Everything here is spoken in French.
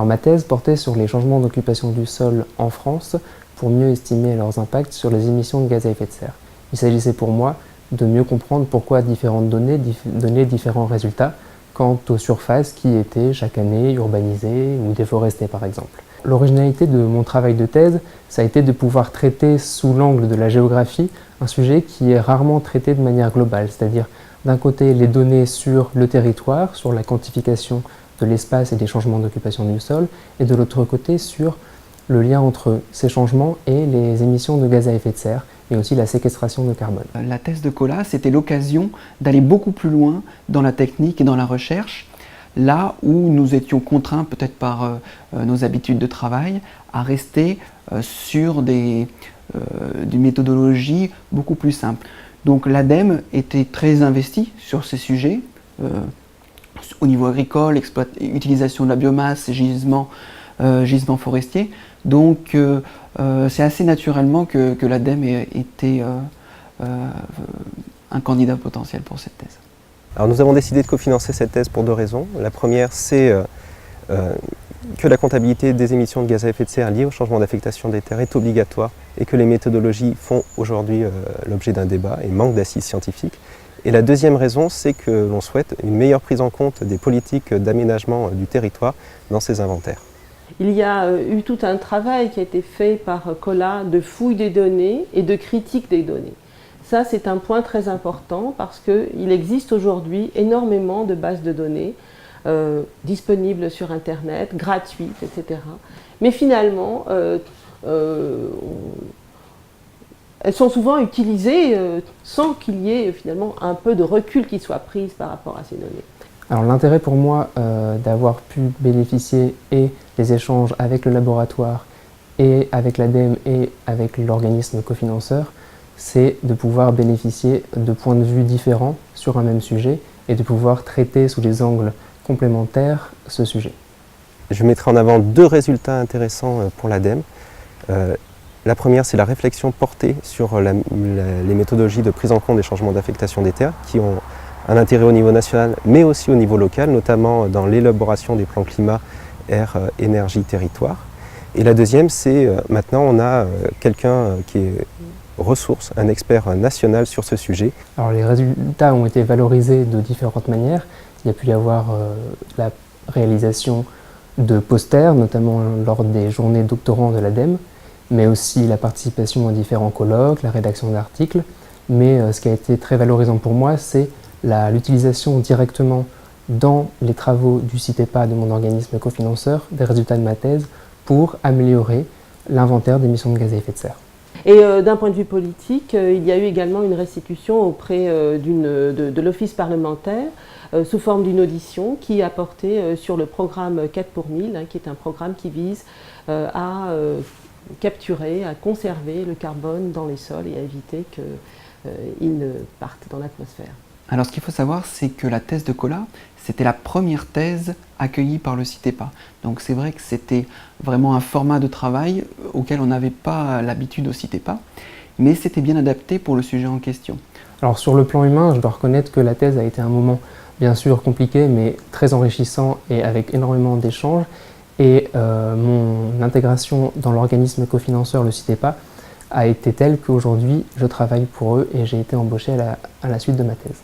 Alors, ma thèse portait sur les changements d'occupation du sol en France pour mieux estimer leurs impacts sur les émissions de gaz à effet de serre. Il s'agissait pour moi de mieux comprendre pourquoi différentes données donnaient différents résultats quant aux surfaces qui étaient chaque année urbanisées ou déforestées par exemple. L'originalité de mon travail de thèse, ça a été de pouvoir traiter sous l'angle de la géographie un sujet qui est rarement traité de manière globale, c'est-à-dire d'un côté les données sur le territoire, sur la quantification de l'espace et des changements d'occupation du sol, et de l'autre côté sur le lien entre ces changements et les émissions de gaz à effet de serre, mais aussi la séquestration de carbone. La thèse de Colas, c'était l'occasion d'aller beaucoup plus loin dans la technique et dans la recherche, là où nous étions contraints peut-être par nos habitudes de travail à rester sur des méthodologies beaucoup plus simples. Donc l'ADEME était très investie sur ces sujets, au niveau agricole, utilisation de la biomasse, gisements forestiers. Donc c'est assez naturellement que l'ADEME était un candidat potentiel pour cette thèse. Alors nous avons décidé de cofinancer cette thèse pour deux raisons. La première, c'est que la comptabilité des émissions de gaz à effet de serre liées au changement d'affectation des terres est obligatoire et que les méthodologies font aujourd'hui l'objet d'un débat et manquent d'assises scientifiques. Et la deuxième raison, c'est que l'on souhaite une meilleure prise en compte des politiques d'aménagement du territoire dans ces inventaires. Il y a eu tout un travail qui a été fait par Colas de fouille des données et de critique des données. Ça, c'est un point très important parce qu'il existe aujourd'hui énormément de bases de données disponibles sur Internet, gratuites, etc. Mais finalement, elles sont souvent utilisées sans qu'il y ait finalement un peu de recul qui soit pris par rapport à ces données. Alors l'intérêt pour moi d'avoir pu bénéficier et des échanges avec le laboratoire et avec l'ADEME et avec l'organisme cofinanceur, c'est de pouvoir bénéficier de points de vue différents sur un même sujet et de pouvoir traiter sous des angles complémentaires ce sujet. Je mettrai en avant deux résultats intéressants pour l'ADEME. La première, c'est la réflexion portée sur les méthodologies de prise en compte des changements d'affectation des terres qui ont un intérêt au niveau national, mais aussi au niveau local, notamment dans l'élaboration des plans climat, air, énergie, territoire. Et la deuxième, c'est maintenant on a quelqu'un qui est ressource, un expert national sur ce sujet. Alors les résultats ont été valorisés de différentes manières. Il y a pu y avoir la réalisation de posters, notamment lors des journées doctorants de l'ADEME, mais aussi la participation à différents colloques, la rédaction d'articles. Mais ce qui a été très valorisant pour moi, c'est l'utilisation directement dans les travaux du CITEPA, de mon organisme cofinanceur, des résultats de ma thèse pour améliorer l'inventaire d'émissions de gaz à effet de serre. Et d'un point de vue politique, il y a eu également une restitution auprès de l'Office parlementaire sous forme d'une audition qui a porté sur le programme 4 pour 1000, qui est un programme qui vise à capturer, à conserver le carbone dans les sols et à éviter qu'il ne parte dans l'atmosphère. Alors ce qu'il faut savoir, c'est que la thèse de Colas, c'était la première thèse accueillie par le CITEPA. Donc c'est vrai que c'était vraiment un format de travail auquel on n'avait pas l'habitude au CITEPA, mais c'était bien adapté pour le sujet en question. Alors sur le plan humain, je dois reconnaître que la thèse a été un moment bien sûr compliqué, mais très enrichissant et avec énormément d'échanges. Et mon intégration dans l'organisme cofinanceur, le CITEPA, a été telle qu'aujourd'hui je travaille pour eux et j'ai été embauché à la suite de ma thèse.